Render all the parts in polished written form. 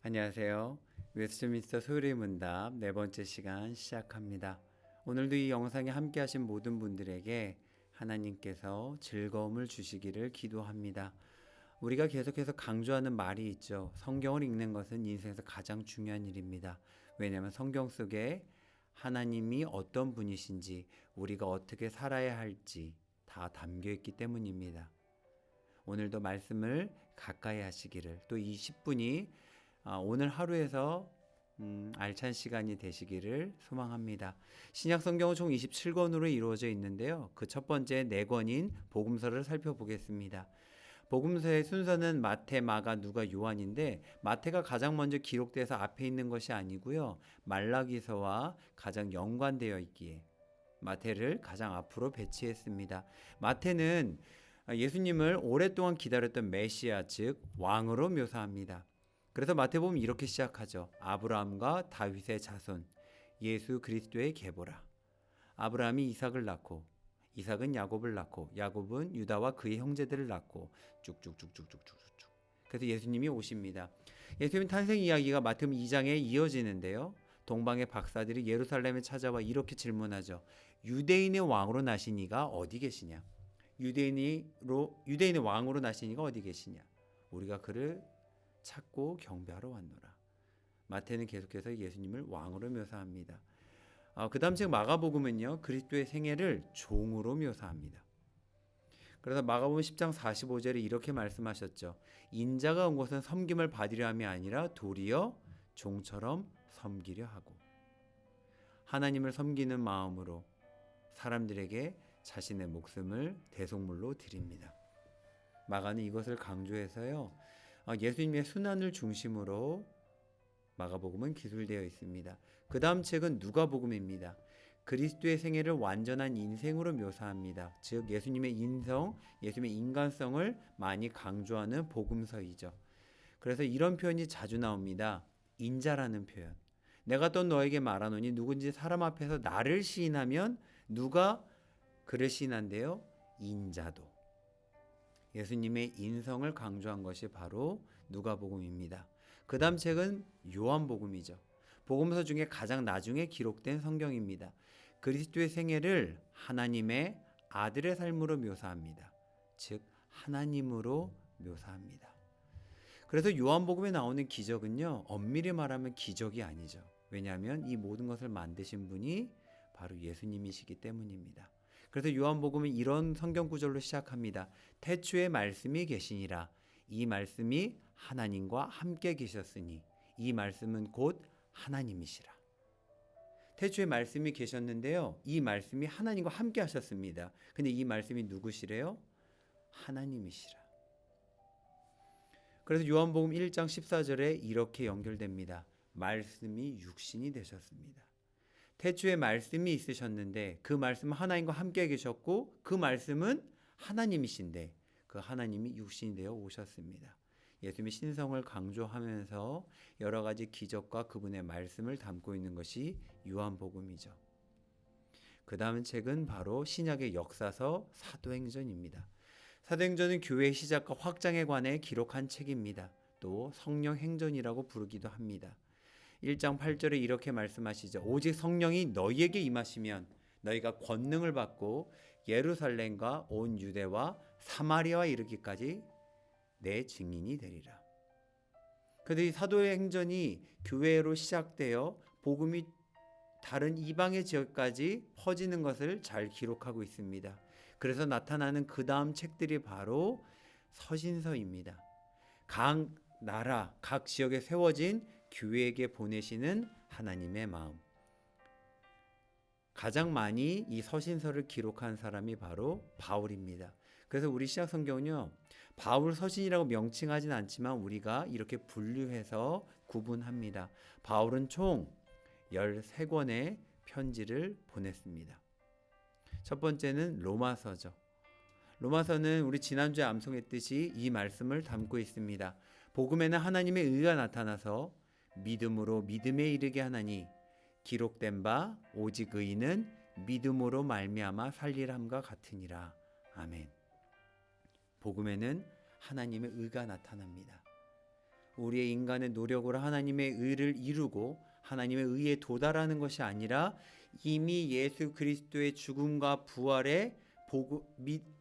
안녕하세요. 웨스트민스터 소요리 문답 네 번째 시간 시작합니다. 오늘도 이 영상에 함께 하신 모든 분들에게 하나님께서 즐거움을 주시기를 기도합니다. 우리가 계속해서 강조하는 말이 있죠. 성경을 읽는 것은 인생에서 가장 중요한 일입니다. 왜냐하면 성경 속에 하나님이 어떤 분이신지, 우리가 어떻게 살아야 할지 다 담겨 있기 때문입니다. 오늘도 말씀을 가까이 하시기를, 또 이 10분이 오늘 하루에서 알찬 시간이 되시기를 소망합니다. 신약 성경은 총 27권으로 이루어져 있는데요. 그 첫 번째 4권인 복음서를 살펴보겠습니다. 복음서의 순서는 마태, 마가, 누가, 요한인데 마태가 가장 먼저 기록돼서 앞에 있는 것이 아니고요. 말라기서와 가장 연관되어 있기에 마태를 가장 앞으로 배치했습니다. 마태는 예수님을 오랫동안 기다렸던 메시아, 즉 왕으로 묘사합니다. 그래서 마태복음 이렇게 시작하죠. 아브라함과 다윗의 자손, 예수 그리스도의 계보라. 아브라함이 이삭을 낳고, 이삭은 야곱을 낳고, 야곱은 유다와 그의 형제들을 낳고, 쭉쭉쭉쭉쭉쭉쭉. 그래서 예수님이 오십니다. 예수님 탄생 이야기가 마태복음 2장에 이어지는데요. 동방의 박사들이 예루살렘에 찾아와 이렇게 질문하죠. 유대인의 왕으로 나신 이가 어디 계시냐? 유대인의 왕으로 나신 이가 어디 계시냐? 우리가 그를 찾고 경배하러 왔노라. 마태는 계속해서 예수님을 왕으로 묘사합니다. 그 다음 책 마가복음은요, 그리스도의 생애를 종으로 묘사합니다. 그래서 마가복음 10장 45절에 이렇게 말씀하셨죠. 인자가 온 것은 섬김을 받으려 함이 아니라 도리어 종처럼 섬기려 하고, 하나님을 섬기는 마음으로 사람들에게 자신의 목숨을 대속물로 드립니다. 마가는 이것을 강조해서요, 예수님의 순환을 중심으로 마가복음은 기술되어 있습니다. 그 다음 책은 누가복음입니다. 그리스도의 생애를 완전한 인생으로 묘사합니다. 즉 예수님의 인성, 예수님의 인간성을 많이 강조하는 복음서이죠. 그래서 이런 표현이 자주 나옵니다. 인자라는 표현. 내가 또 너에게 말하노니 누군지 사람 앞에서 나를 시인하면 누가 그를 시인한대요? 인자도. 예수님의 인성을 강조한 것이 바로 누가복음입니다. 그 다음 책은 요한복음이죠. 복음서 중에 가장 나중에 기록된 성경입니다. 그리스도의 생애를 하나님의 아들의 삶으로 묘사합니다. 즉 하나님으로 묘사합니다. 그래서 요한복음에 나오는 기적은요, 엄밀히 말하면 기적이 아니죠. 왜냐하면 이 모든 것을 만드신 분이 바로 예수님이시기 때문입니다. 그래서 요한복음은 이런 성경 구절로 시작합니다. 태초에 말씀이 계시니라. 이 말씀이 하나님과 함께 계셨으니 이 말씀은 곧 하나님이시라. 태초에 말씀이 계셨는데요. 이 말씀이 하나님과 함께 하셨습니다. 근데 이 말씀이 누구시래요? 하나님이시라. 그래서 요한복음 1장 14절에 이렇게 연결됩니다. 말씀이 육신이 되셨습니다. 태초에 말씀이 있으셨는데 그 말씀은 하나님과 함께 계셨고 그 말씀은 하나님이신데 그 하나님이 육신이 되어 오셨습니다. 예수님의 신성을 강조하면서 여러 가지 기적과 그분의 말씀을 담고 있는 것이 요한복음이죠. 그 다음 책은 바로 신약의 역사서 사도행전입니다. 사도행전은 교회의 시작과 확장에 관해 기록한 책입니다. 또 성령 행전이라고 부르기도 합니다. 1장 8절에 이렇게 말씀하시죠. 오직 성령이 너희에게 임하시면 너희가 권능을 받고 예루살렘과 온 유대와 사마리아와 이르기까지 내 증인이 되리라. 그런데 이 사도의 행전이 교회로 시작되어 복음이 다른 이방의 지역까지 퍼지는 것을 잘 기록하고 있습니다. 그래서 나타나는 그 다음 책들이 바로 서신서입니다. 각 나라, 각 지역에 세워진 교회에게 보내시는 하나님의 마음. 가장 많이 이 서신서를 기록한 사람이 바로 바울입니다. 그래서 우리 신약 성경은요, 바울 서신이라고 명칭하진 않지만 우리가 이렇게 분류해서 구분합니다. 바울은 총 13권의 편지를 보냈습니다. 첫 번째는 로마서죠. 로마서는 우리 지난주에 암송했듯이 이 말씀을 담고 있습니다. 복음에는 하나님의 의가 나타나서 믿음으로 믿음에 이르게 하나니 기록된 바 오직 의인은 믿음으로 말미암아 살리람과 같으니라. 아멘. 복음에는 하나님의 의가 나타납니다. 우리의 인간의 노력으로 하나님의 의를 이루고 하나님의 의에 도달하는 것이 아니라 이미 예수 그리스도의 죽음과 부활에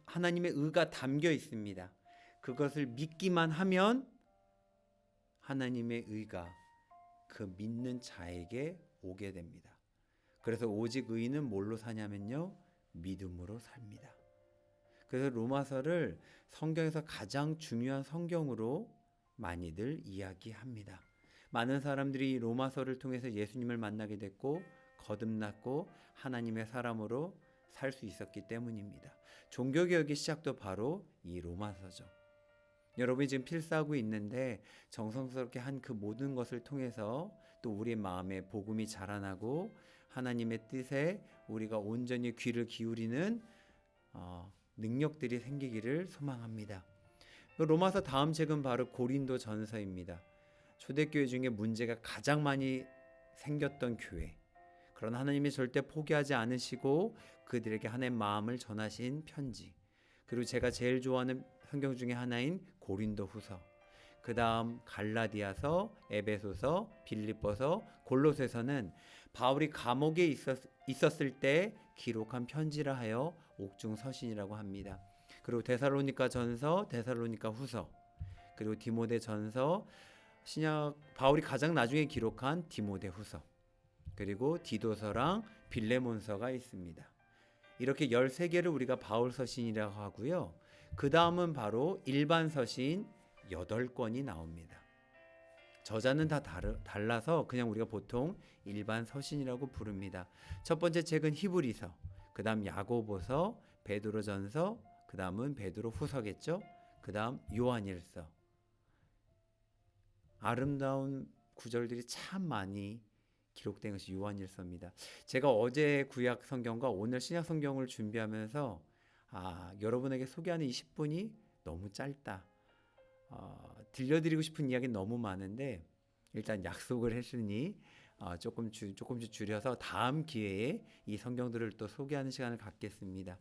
하나님의 의가 담겨 있습니다. 그것을 믿기만 하면 하나님의 의가 그 믿는 자에게 오게 됩니다. 그래서 오직 의인은 뭘로 사냐면요, 믿음으로 삽니다. 그래서 로마서를 성경에서 가장 중요한 성경으로 많이들 이야기합니다. 많은 사람들이 로마서를 통해서 예수님을 만나게 됐고 거듭났고 하나님의 사람으로 살 수 있었기 때문입니다. 종교개혁의 시작도 바로 이 로마서죠. 여러분이 지금 필사하고 있는데 정성스럽게 한 그 모든 것을 통해서 또 우리 마음에 복음이 자라나고 하나님의 뜻에 우리가 온전히 귀를 기울이는 능력들이 생기기를 소망합니다. 로마서 다음 책은 바로 고린도 전서입니다. 초대교회 중에 문제가 가장 많이 생겼던 교회. 그러나 하나님이 절대 포기하지 않으시고 그들에게 하나님의 마음을 전하신 편지. 그리고 제가 제일 좋아하는 성경 중에 하나인 고린도후서. 그 다음 갈라디아서, 에베소서, 빌립보서, 골로새서는 바울이 감옥에 있었을 때 기록한 편지라 하여 옥중서신이라고 합니다. 그리고 데살로니가 전서, 데살로니가 후서, 그리고 디모데 전서, 바울이 가장 나중에 기록한 디모데 후서, 그리고 디도서랑 빌레몬서가 있습니다. 이렇게 13개를 우리가 바울 서신이라고 하고요. 그 다음은 바로 일반 서신 8권이 나옵니다. 저자는 다 달라서 그냥 우리가 보통 일반 서신이라고 부릅니다. 첫 번째 책은 히브리서, 그 다음 야고보서, 베드로전서, 그 다음은 베드로후서겠죠. 그 다음 요한일서. 아름다운 구절들이 참 많이 기록된 것이 요한일서입니다. 제가 어제 구약 성경과 오늘 신약 성경을 준비하면서 여러분에게 소개하는 이 10분이 너무 짧다. 들려드리고 싶은 이야기는 너무 많은데 일단 약속을 했으니 조금씩 줄여서 다음 기회에 이 성경들을 또 소개하는 시간을 갖겠습니다.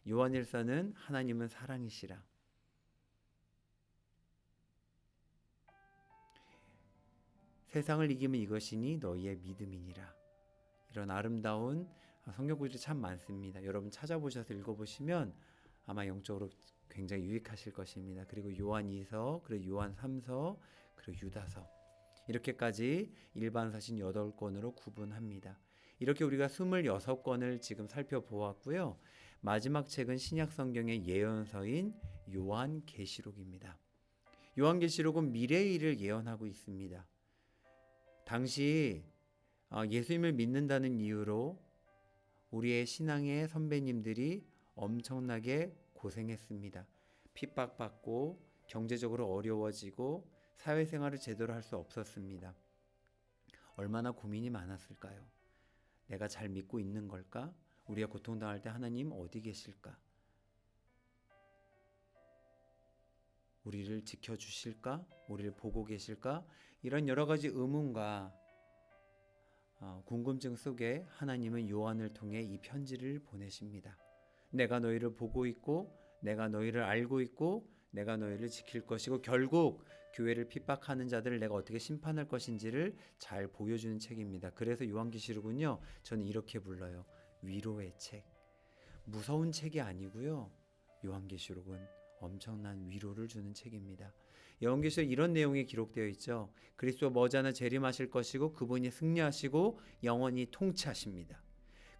요한일서는 하나님은 사랑이시라. 세상을 이기면 이것이니 너희의 믿음이니라. 이런 아름다운 성경 구절이 참 많습니다. 여러분 찾아보셔서 읽어보시면 아마 영적으로 굉장히 유익하실 것입니다. 그리고 요한 2서, 그리고 요한 3서, 그리고 유다서 이렇게까지 일반 서신 8권으로 구분합니다. 이렇게 우리가 26권을 지금 살펴보았고요. 마지막 책은 신약 성경의 예언서인 요한계시록입니다. 요한계시록은 미래의 일을 예언하고 있습니다. 당시 예수님을 믿는다는 이유로 우리의 신앙의 선배님들이 엄청나게 고생했습니다. 핍박받고 경제적으로 어려워지고 사회생활을 제대로 할 수 없었습니다. 얼마나 고민이 많았을까요? 내가 잘 믿고 있는 걸까? 우리가 고통당할 때 하나님 어디 계실까? 우리를 지켜주실까? 우리를 보고 계실까? 이런 여러 가지 의문과 궁금증 속에 하나님은 요한을 통해 이 편지를 보내십니다. 내가 너희를 보고 있고 내가 너희를 알고 있고 내가 너희를 지킬 것이고 결국 교회를 핍박하는 자들을 내가 어떻게 심판할 것인지를 잘 보여주는 책입니다. 그래서 요한계시록은요, 저는 이렇게 불러요. 위로의 책. 무서운 책이 아니고요. 요한계시록은 엄청난 위로를 주는 책입니다. 요한계시록 이런 내용이 기록되어 있죠. 그리스도 머지않아 재림하실 것이고 그분이 승리하시고 영원히 통치하십니다.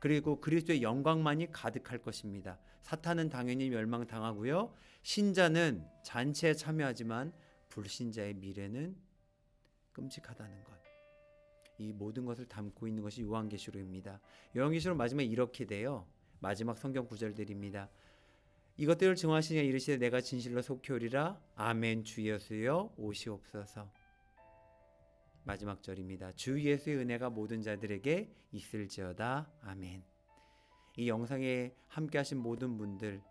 그리고 그리스도의 영광만이 가득할 것입니다. 사탄은 당연히 멸망당하고요. 신자는 잔치에 참여하지만 불신자의 미래는 끔찍하다는 것. 이 모든 것을 담고 있는 것이 요한계시록입니다. 요한계시록 마지막에 이렇게 돼요. 마지막 성경 구절들입니다. 이것들을 증언하시니 이르시되 내가 진실로 속히 오리라. 아멘. 주 예수여 오시옵소서. 마지막 절입니다. 주 예수의 은혜가 모든 자들에게 있을지어다. 아멘. 이 영상에 함께 하신 모든 분들,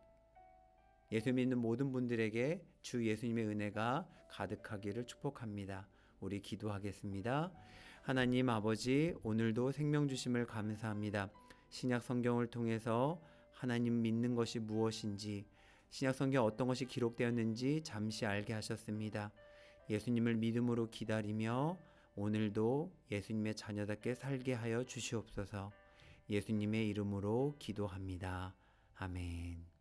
예수 믿는 모든 분들에게 주 예수님의 은혜가 가득하기를 축복합니다. 우리 기도하겠습니다. 하나님 아버지, 오늘도 생명 주심을 감사합니다. 신약 성경을 통해서 하나님 믿는 것이 무엇인지, 신약 성경 어떤 것이 기록되었는지 잠시 알게 하셨습니다. 예수님을 믿음으로 기다리며 오늘도 예수님의 자녀답게 살게 하여 주시옵소서. 예수님의 이름으로 기도합니다. 아멘.